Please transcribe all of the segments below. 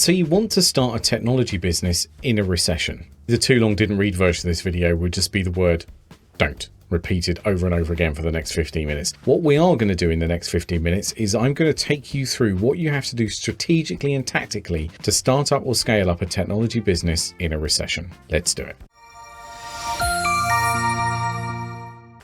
So you want to start a technology business in a recession. The too long didn't read version of this video would just be the word don't, repeated over and over again for the next 15 minutes. What we are going to do in the next 15 minutes is I'm going to take you through what you have to do strategically and tactically to start up or scale up a technology business in a recession. Let's do it.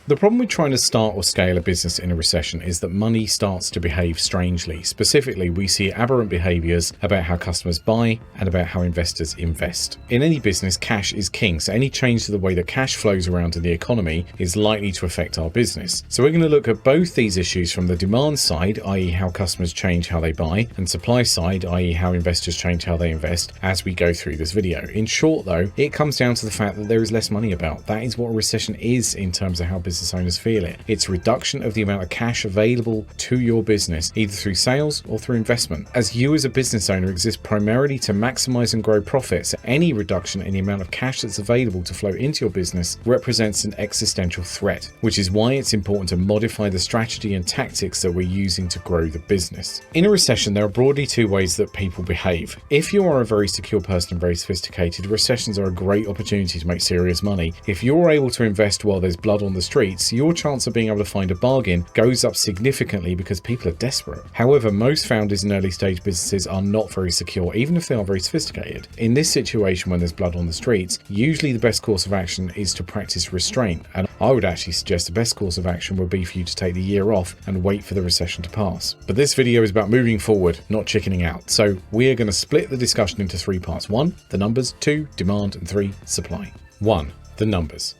The problem with trying to start or scale a business in a recession is that money starts to behave strangely. Specifically, we see aberrant behaviors about how customers buy and about how investors invest. In any business, cash is king, so any change to the way that cash flows around in the economy is likely to affect our business. So we're going to look at both these issues from the demand side, i.e. how customers change how they buy, and supply side, i.e. how investors change how they invest, as we go through this video. In short though, it comes down to the fact that there is less money about. That is what a recession is in terms of how business owners feel it. It's a reduction of the amount of cash available to your business, either through sales or through investment. As you as a business owner exist primarily to maximize and grow profits, any reduction in the amount of cash that's available to flow into your business represents an existential threat, which is why it's important to modify the strategy and tactics that we're using to grow the business. In a recession, there are broadly two ways that people behave. If you are a very secure person and very sophisticated, recessions are a great opportunity to make serious money. If you're able to invest while there's blood on the streets, your chance of being able to find a bargain goes up significantly because people are desperate. However, most founders in early stage businesses are not very secure, even if they are very sophisticated. In this situation, when there's blood on the streets, usually the best course of action is to practice restraint. And I would actually suggest the best course of action would be for you to take the year off and wait for the recession to pass. But this video is about moving forward, not chickening out. So we are going to split the discussion into three parts. 1, the numbers, 2, demand, and 3, supply. 1, the numbers.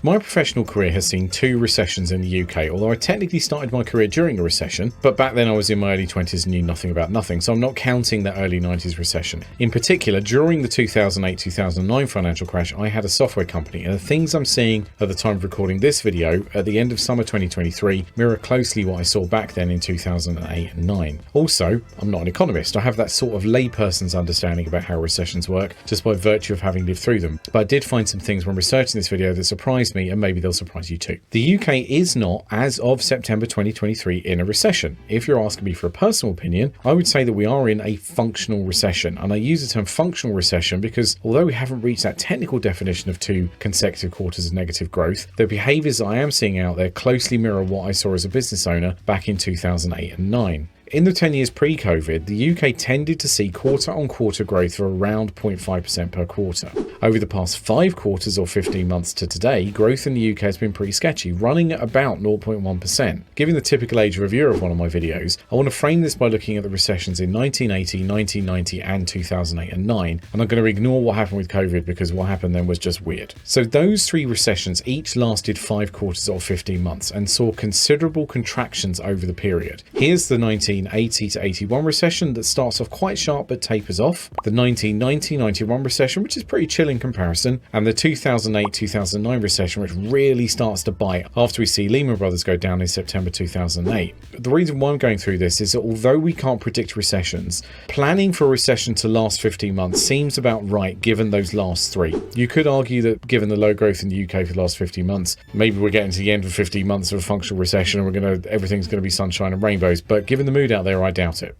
My professional career has seen 2 recessions in the UK, although I technically started my career during a recession, but back then I was in my early 20s and knew nothing about nothing, so I'm not counting the early 90s recession. In particular, during the 2008-2009 financial crash, I had a software company, and the things I'm seeing at the time of recording this video at the end of summer 2023 mirror closely what I saw back then in 2008 and 9. Also, I'm not an economist. I have that sort of layperson's understanding about how recessions work just by virtue of having lived through them, but I did find some things when researching this video that surprised me, and maybe they'll surprise you too. The UK is not, as of September 2023, in a recession. If you're asking me for a personal opinion, I would say that we are in a functional recession, and I use the term functional recession because although we haven't reached that technical definition of 2 consecutive quarters of negative growth, the behaviours I am seeing out there closely mirror what I saw as a business owner back in 2008 and 9. In the 10 years pre-COVID, the UK tended to see quarter-on-quarter growth of around 0.5% per quarter. Over the past 5 quarters or 15 months to today, growth in the UK has been pretty sketchy, running at about 0.1%. Given the typical age review of one of my videos, I want to frame this by looking at the recessions in 1980, 1990 and 2008 and 9, and I'm going to ignore what happened with COVID because what happened then was just weird. So those 3 recessions each lasted 5 quarters or 15 months and saw considerable contractions over the period. Here's the 1980 to 81 recession that starts off quite sharp but tapers off, the 1990-91 recession, which is pretty chill in comparison, and the 2008-2009 recession, which really starts to bite after we see Lehman Brothers go down in September 2008. The reason why I'm going through this is that although we can't predict recessions, planning for a recession to last 15 months seems about right given those last 3. You could argue that given the low growth in the UK for the last 15 months, maybe we're getting to the end of 15 months of a functional recession and everything's going to be sunshine and rainbows, but given the mood out there, I doubt it.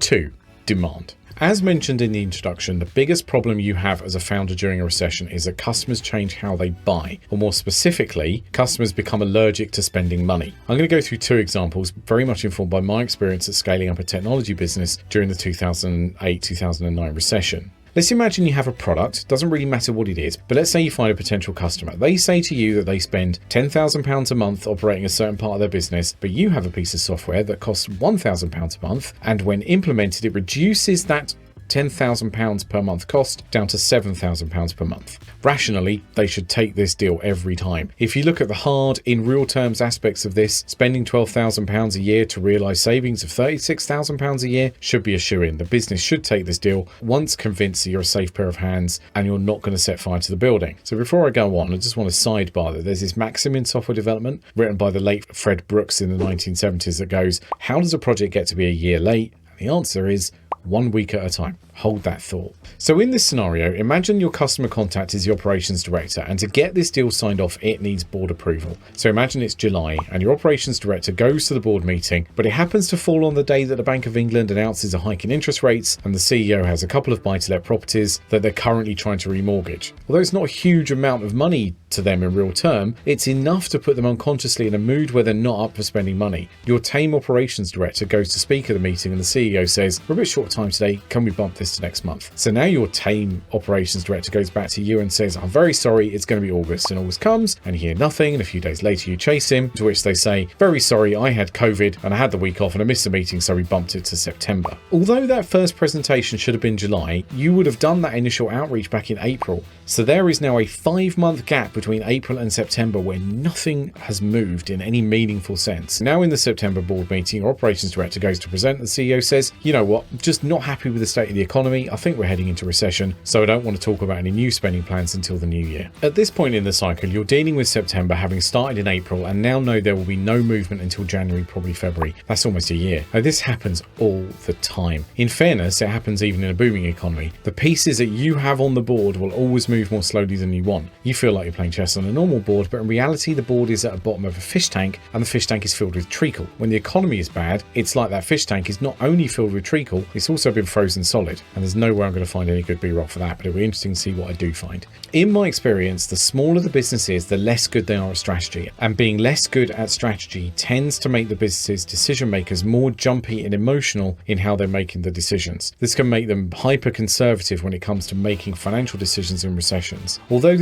2, demand. As mentioned in the introduction, the biggest problem you have as a founder during a recession is that customers change how they buy, or more specifically, customers become allergic to spending money. I'm going to go through 2 examples, very much informed by my experience at scaling up a technology business during the 2008-2009 recession. Let's imagine you have a product, doesn't really matter what it is, but let's say you find a potential customer. They say to you that they spend £10,000 a month operating a certain part of their business, but you have a piece of software that costs £1,000 a month, and when implemented, it reduces that £10,000 per month cost down to £7,000 per month. Rationally, they should take this deal every time. If you look at the hard, in real terms aspects of this, spending £12,000 a year to realise savings of £36,000 a year should be a shoo-in. The business should take this deal once convinced that you're a safe pair of hands and you're not going to set fire to the building. So before I go on, I just want to sidebar that there's this maxim in software development written by the late Fred Brooks in the 1970s that goes, how does a project get to be a year late? And the answer is, 1 week at a time. Hold that thought. So in this scenario, imagine your customer contact is the operations director, and to get this deal signed off, it needs board approval. So imagine it's July and your operations director goes to the board meeting, but it happens to fall on the day that the Bank of England announces a hike in interest rates and the CEO has a couple of buy-to-let properties that they're currently trying to remortgage. Although it's not a huge amount of money to them in real term, it's enough to put them unconsciously in a mood where they're not up for spending money. Your tame operations director goes to speak at the meeting and the CEO says, "We're a bit short of time today, can we bump this to next month?" So now your tame operations director goes back to you and says, "I'm very sorry, it's going to be August." And August comes and you hear nothing, and a few days later you chase him, to which they say, "Very sorry, I had COVID and I had the week off and I missed the meeting, so we bumped it to September." Although that first presentation should have been July, you would have done that initial outreach back in April. So there is now a 5-month gap between April and September where nothing has moved in any meaningful sense. Now in the September board meeting, your operations director goes to present. The CEO says, "You know what, just not happy with the state of the economy. I think we're heading into recession, so I don't want to talk about any new spending plans until the new year." At this point in the cycle, you're dealing with September having started in April and now know there will be no movement until January, probably February. That's almost a year. Now this happens all the time. In fairness, it happens even in a booming economy. The pieces that you have on the board will always move more slowly than you want. You feel like you're playing chess on a normal board, but in reality the board is at the bottom of a fish tank and the fish tank is filled with treacle. When the economy is bad, it's like that fish tank is not only filled with treacle, it's also been frozen solid. And there's no way I'm going to find any good B-roll for that, but it'll be interesting to see what I do find. In my experience, the smaller the business is, the less good they are at strategy. And being less good at strategy tends to make the business's decision makers more jumpy and emotional in how they're making the decisions. This can make them hyper conservative when it comes to making financial decisions in recessions. Although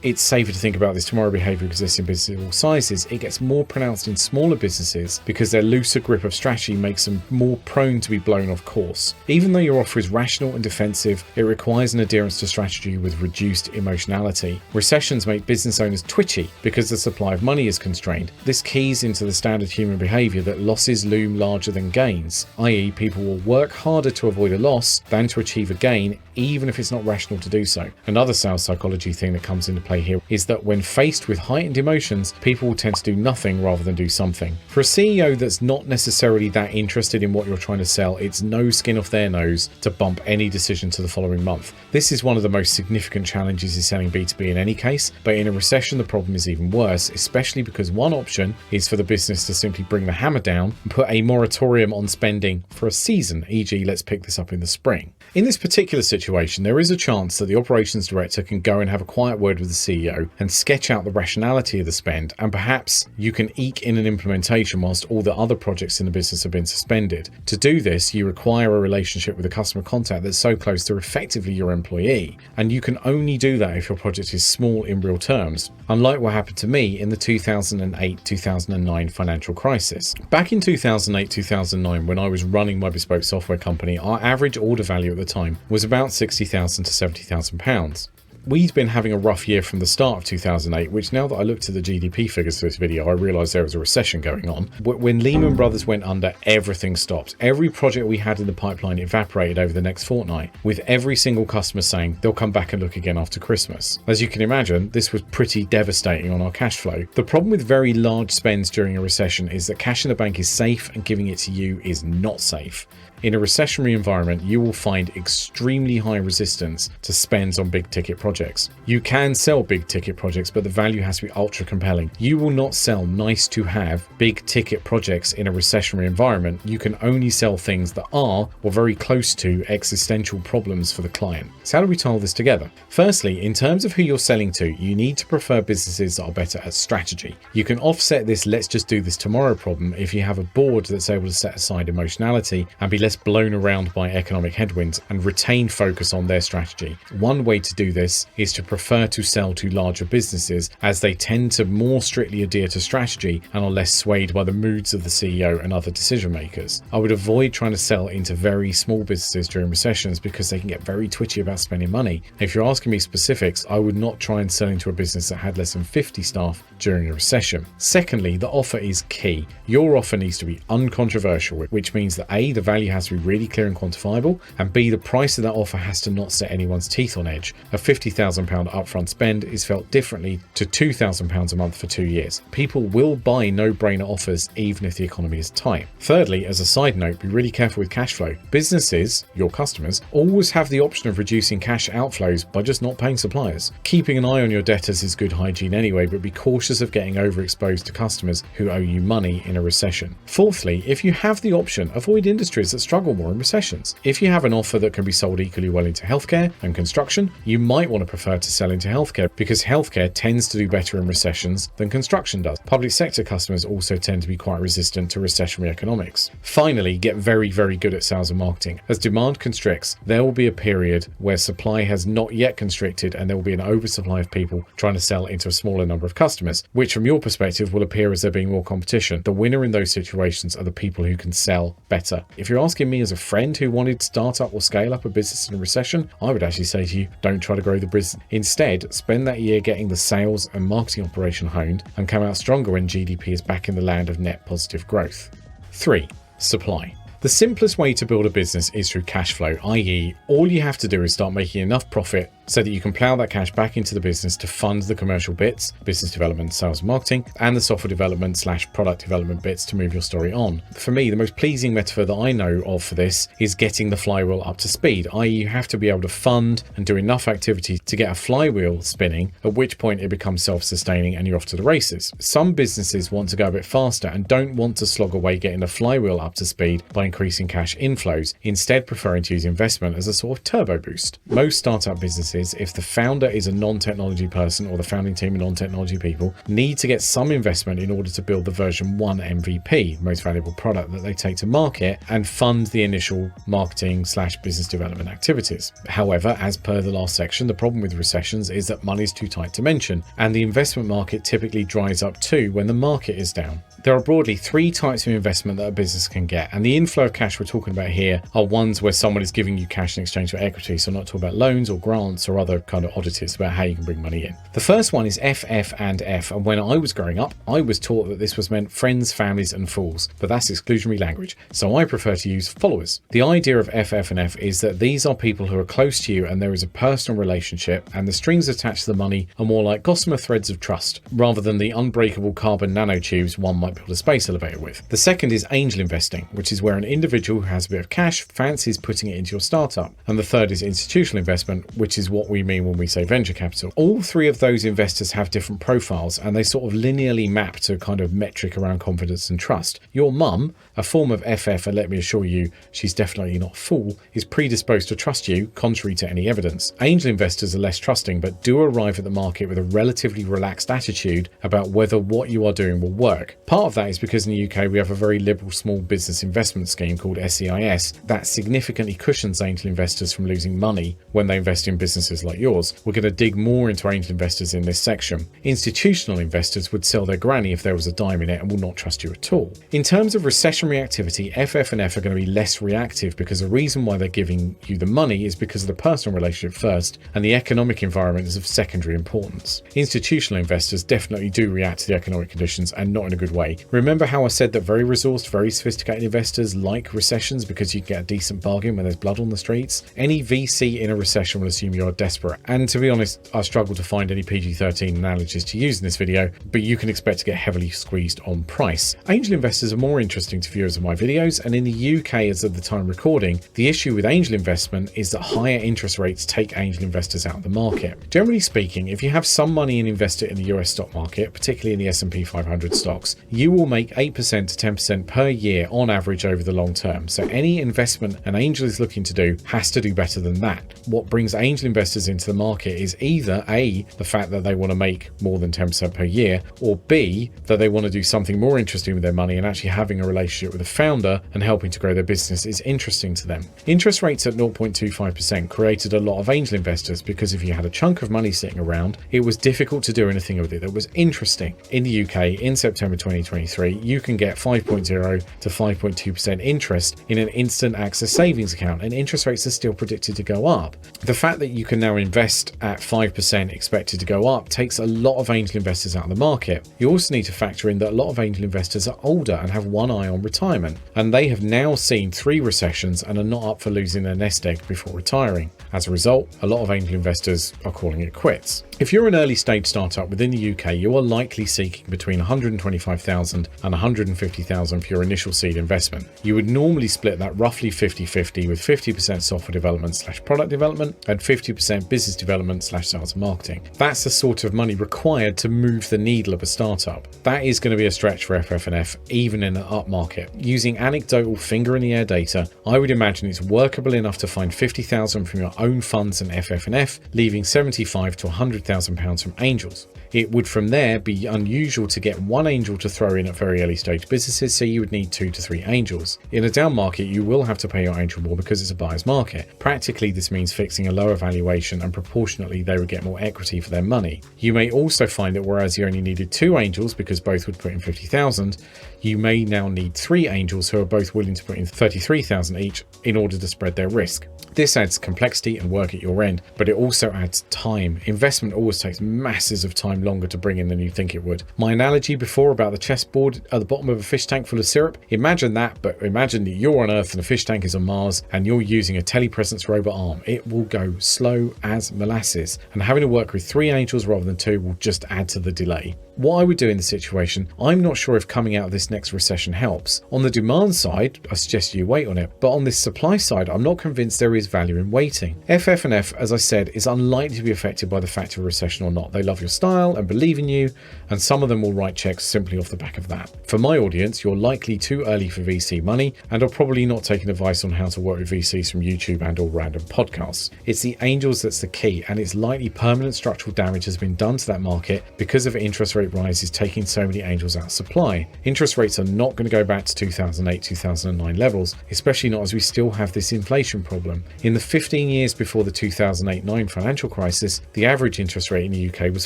it's safer to think about this tomorrow behavior exists in businesses of all sizes, it gets more pronounced in smaller businesses because their looser grip of strategy makes them more prone to be blown off course. Even though your offer is rational and defensive, it requires an adherence to strategy with reduced emotionality. Recessions make business owners twitchy because the supply of money is constrained. This keys into the standard human behavior that losses loom larger than gains, i.e. people will work harder to avoid a loss than to achieve a gain, even if it's not rational to do so. Another sales psychology thing that comes into play here is that when faced with heightened emotions, people will tend to do nothing rather than do something. For a CEO that's not necessarily that interested in what you're trying to sell, it's no skin off their nose to bump any decision to the following month. This is one of the most significant challenges in selling B2B in any case, but in a recession the problem is even worse, especially because one option is for the business to simply bring the hammer down and put a moratorium on spending for a season, e.g. let's pick this up in the spring. In this particular situation, there is a chance that the operations director can go and have a quiet word with the CEO and sketch out the rationality of the spend, and perhaps you can eke in an implementation whilst all the other projects in the business have been suspended. To do this, you require a relationship with a customer contact that's so close they're effectively your employee, and you can only do that if your project is small in real terms, unlike what happened to me in the 2008-2009 financial crisis. Back in 2008-2009, when I was running my bespoke software company, our average order value at the time was about £60,000 to £70,000. We'd been having a rough year from the start of 2008, which now that I looked at the GDP figures for this video, I realised there was a recession going on. When Lehman Brothers went under, everything stopped. Every project we had in the pipeline evaporated over the next fortnight, with every single customer saying they'll come back and look again after Christmas. As you can imagine, this was pretty devastating on our cash flow. The problem with very large spends during a recession is that cash in the bank is safe and giving it to you is not safe. In a recessionary environment, you will find extremely high resistance to spends on big ticket projects. You can sell big ticket projects, but the value has to be ultra compelling. You will not sell nice to have big ticket projects in a recessionary environment. You can only sell things that are or very close to existential problems for the client. So how do we tie all this together? Firstly, in terms of who you're selling to, you need to prefer businesses that are better at strategy. You can offset this let's just do this tomorrow problem if you have a board that's able to set aside emotionality and be less blown around by economic headwinds and retain focus on their strategy. One way to do this is to prefer to sell to larger businesses, as they tend to more strictly adhere to strategy and are less swayed by the moods of the CEO and other decision makers. I would avoid trying to sell into very small businesses during recessions because they can get very twitchy about spending money. If you're asking me specifics, I would not try and sell into a business that had less than 50 staff during a recession. Secondly, the offer is key. Your offer needs to be uncontroversial, which means that A, the value has to be really clear and quantifiable, and B, the price of that offer has to not set anyone's teeth on edge. A £50,000 upfront spend is felt differently to £2,000 a month for 2 years. People will buy no-brainer offers even if the economy is tight. Thirdly, as a side note, be really careful with cash flow. Businesses, your customers, always have the option of reducing cash outflows by just not paying suppliers. Keeping an eye on your debtors is good hygiene anyway, but be cautious of getting overexposed to customers who owe you money in a recession. Fourthly, if you have the option, avoid industries that struggle more in recessions. If you have an offer that can be sold equally well into healthcare and construction, you might want to prefer to sell into healthcare because healthcare tends to do better in recessions than construction does. Public sector customers also tend to be quite resistant to recessionary economics. Finally, get very, very good at sales and marketing. As demand constricts, there will be a period where supply has not yet constricted and there will be an oversupply of people trying to sell into a smaller number of customers, which from your perspective will appear as there being more competition. The winner in those situations are the people who can sell better. If you're asking me as a friend who wanted to start up or scale up a business in a recession, I would actually say to you, don't try to grow the business. Instead, spend that year getting the sales and marketing operation honed and come out stronger when GDP is back in the land of net positive growth. 3. Supply. The simplest way to build a business is through cash flow, i.e. all you have to do is start making enough profit so that you can plow that cash back into the business to fund the commercial bits, business development, sales and marketing, and the software development / product development bits to move your story on. For me, the most pleasing metaphor that I know of for this is getting the flywheel up to speed, i.e. you have to be able to fund and do enough activity to get a flywheel spinning, at which point it becomes self-sustaining and you're off to the races. Some businesses want to go a bit faster and don't want to slog away getting the flywheel up to speed by increasing cash inflows, instead preferring to use investment as a sort of turbo boost. Most startup businesses, if the founder is a non-technology person or the founding team of non-technology people, need to get some investment in order to build the version 1 MVP, most valuable product that they take to market, and fund the initial marketing / business development activities. However, as per the last section, the problem with recessions is that money is too tight to mention, and the investment market typically dries up too when the market is down. There are broadly 3 types of investment that a business can get, and the inflow of cash we're talking about here are ones where someone is giving you cash in exchange for equity, so I'm not talking about loans or grants or other kind of oddities about how you can bring money in. The first one is FF and F, and when I was growing up, I was taught that this was meant friends, families and fools, but that's exclusionary language, so I prefer to use followers. The idea of FF and F is that these are people who are close to you and there is a personal relationship, and the strings attached to the money are more like gossamer threads of trust, rather than the unbreakable carbon nanotubes one might build a space elevator with. The second is angel investing, which is where an individual who has a bit of cash fancies putting it into your startup. And the third is institutional investment, which is what we mean when we say venture capital. All 3 of those investors have different profiles and they sort of linearly map to a kind of metric around confidence and trust. Your mum, a form of FF, and let me assure you, she's definitely not a fool, is predisposed to trust you, contrary to any evidence. Angel investors are less trusting, but do arrive at the market with a relatively relaxed attitude about whether what you are doing will work. Part of that is because in the UK we have a very liberal small business investment scheme called SEIS that significantly cushions angel investors from losing money when they invest in businesses like yours. We're going to dig more into angel investors in this section. Institutional investors would sell their granny if there was a dime in it and will not trust you at all. In terms of recessionary activity, FF and F are going to be less reactive because the reason why they're giving you the money is because of the personal relationship first and the economic environment is of secondary importance. Institutional investors definitely do react to the economic conditions and not in a good way. Remember how I said that very resourced, very sophisticated investors like recessions because you get a decent bargain when there's blood on the streets? Any VC in a recession will assume you're desperate. And to be honest, I struggle to find any PG-13 analogies to use in this video, but you can expect to get heavily squeezed on price. Angel investors are more interesting to viewers of my videos, and in the UK as of the time recording, the issue with angel investment is that higher interest rates take angel investors out of the market. Generally speaking, if you have some money and invest it in the US stock market, particularly in the S&P 500 stocks, you will make 8% to 10% per year on average over the long term. So any investment an angel is looking to do has to do better than that. What brings angel investors into the market is either A, the fact that they want to make more than 10% per year, or B, that they want to do something more interesting with their money, and actually having a relationship with the founder and helping to grow their business is interesting to them. Interest rates at 0.25% created a lot of angel investors because if you had a chunk of money sitting around, it was difficult to do anything with it that was interesting. In the UK, in September 2023, you can get 5.0 to 5.2% interest in an instant access savings account, and interest rates are still predicted to go up. The fact that you can now invest at 5% expected to go up takes a lot of angel investors out of the market. You also need to factor in that a lot of angel investors are older and have one eye on retirement, and they have now seen 3 recessions and are not up for losing their nest egg before retiring. As a result, a lot of angel investors are calling it quits. If you're an early stage startup within the UK, you are likely seeking between 125,000 and 150,000 for your initial seed investment. You would normally split that roughly 50-50, with 50% software development / product development and 50% business development / sales and marketing. That's the sort of money required to move the needle of a startup. That is going to be a stretch for FF&F, even in an up market. Using anecdotal finger in the air data, I would imagine it's workable enough to find 50,000 from your own funds and FF&F, leaving 75 to 100,000 pounds from angels. It would from there be unusual to get one angel to throw in at very early stage businesses, so you would need 2 to 3 angels. In a down market, you will have to pay your angel more because it's a buyer's market. Practically, this means fixing a lower valuation, and proportionately they would get more equity for their money. You may also find that whereas you only needed 2 angels because both would put in 50,000, you may now need 3 angels who are both willing to put in 33,000 each in order to spread their risk. This adds complexity and work at your end, but it also adds time. Investment always takes masses of time longer to bring in than you think it would. My analogy before about the chessboard at the bottom of a fish tank full of syrup, imagine that, but imagine that you're on Earth and the fish tank is on Mars and you're using a telepresence robot arm. It will go slow as molasses, and having to work with 3 angels rather than 2 will just add to the delay. What I would do in the situation, I'm not sure if coming out of this next recession helps. On the demand side, I suggest you wait on it, but on this supply side, I'm not convinced there is value in waiting. FF&F, as I said, is unlikely to be affected by the fact of a recession or not. They love your style and believe in you, and some of them will write checks simply off the back of that. For my audience, you're likely too early for VC money and are probably not taking advice on how to work with VCs from YouTube and or random podcasts. It's the angels that's the key, and it's likely permanent structural damage has been done to that market because of interest rate rises taking so many angels out of supply. Interest rates are not going to go back to 2008-2009 levels, especially not as we still have this inflation problem. In the 15 years before the 2008-09 financial crisis, the average interest rate in the UK was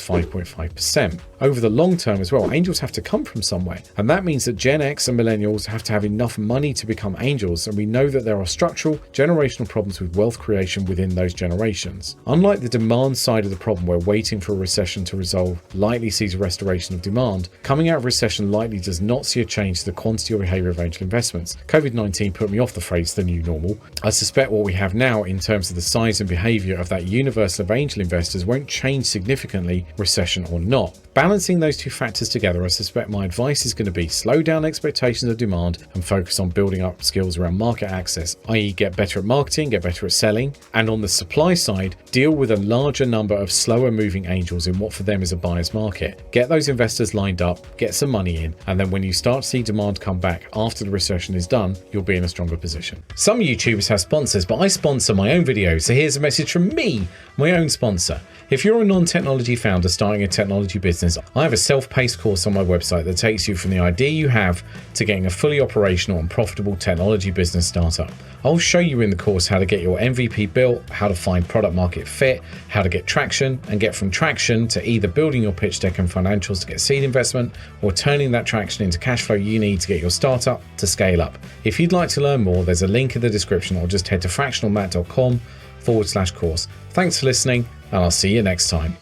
5.5%. Over the long term as well, angels have to come from somewhere, and that means that Gen X and millennials have to have enough money to become angels, and we know that there are structural, generational problems with wealth creation within those generations. Unlike the demand side of the problem, where waiting for a recession to resolve likely sees a restoration of demand, coming out of recession likely does not see a change to the quantity or behavior of angel investments. COVID-19 put me off the phrase the new normal. I suspect what we have now in terms of the size and behavior of that universe of angel investors won't change significantly, recession or not. Balancing those two factors together, I suspect my advice is going to be slow down expectations of demand and focus on building up skills around market access, i.e. get better at marketing, get better at selling, and on the supply side, deal with a larger number of slower moving angels in what for them is a buyer's market. Get those investors lined up, get some money in, and then when you start to see demand come back after the recession is done, you'll be in a stronger position. Some YouTubers have sponsors, but I sponsor my own videos, so here's a message from me, my own sponsor. If you're a non-technology founder starting a technology business, I have a self-paced course on my website that takes you from the idea you have to getting a fully operational and profitable technology business startup. I'll show you in the course how to get your MVP built, how to find product market fit, how to get traction, and get from traction to either building your pitch deck and financials to get seed investment, or turning that traction into cash flow you need to get your startup to scale up. If you'd like to learn more, there's a link in the description, or just head to fractionalmatt.com/course. Thanks for listening, and I'll see you next time.